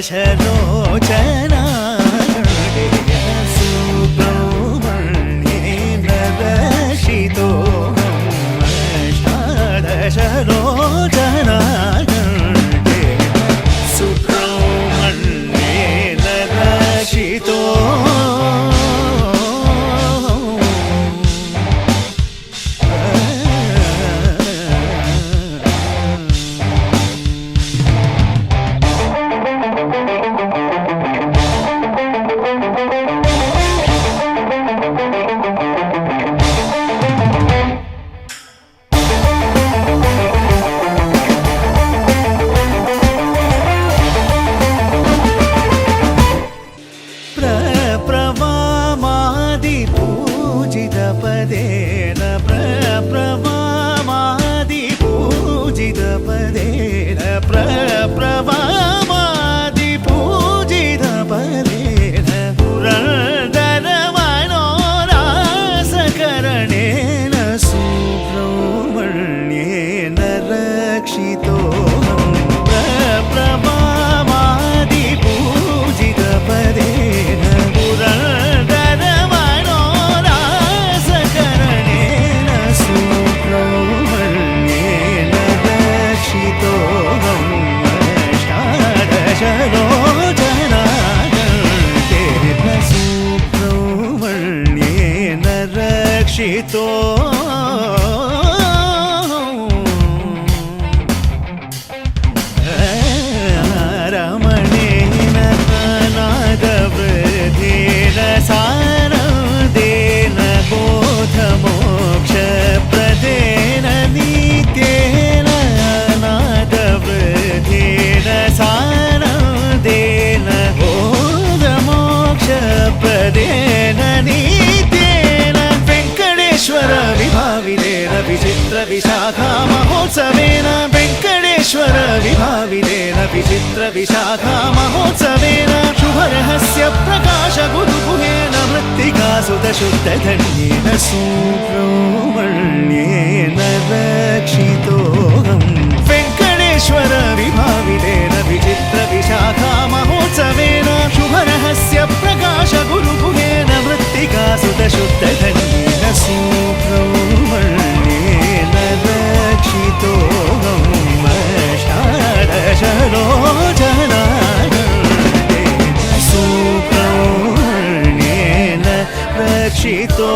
अष्टादशलोचना सुब्रह्मण्येन दर्शितोऽहम् अष्टादशलोचना सुब्रह्मण्येन दर्शितोऽहम् पदेन प्रप्रवामादिपूजितपदेन प्रप्रवामादिपूजितपदेन पुरन्दरमनोरासकरणेन सुब्रह्मण्येन रक्षितोऽहम् प्रप्रवामादिपूजितपदेन सुब्रह्मण्येन रक्षितो रमणेन नादवृद्धेन सारदेन बोधमोक्षप्रदेन नित्येन नादवृद्धेन सारदेन बोधमोक्षप्रदेन नित्येन वेङ्कटेश्वर विभाविदेन विचित्र विशाखा महोत्सवेन वेङ्कटेश्वर विभाविदेन विचित्र विशाखा महोत्सवेन शुभरहस्य प्रकाश गुरुगुहेन मृत्तिकासुतशुद्धधन्येन सुब्रह्मण्येन रक्षितोऽहम् वेङ्कटेश्वर विभाविदेन विचित्र विशाखा महोत्सवेन शुभरहस्य प्रकाश गुरुगुहेन मृत्तिकासुतशुद्धधन्येन सुब्रह्मण्येन रक्षितोऽहम् अष्टादशलोचना सुब्रह्मण्येन रक्षितो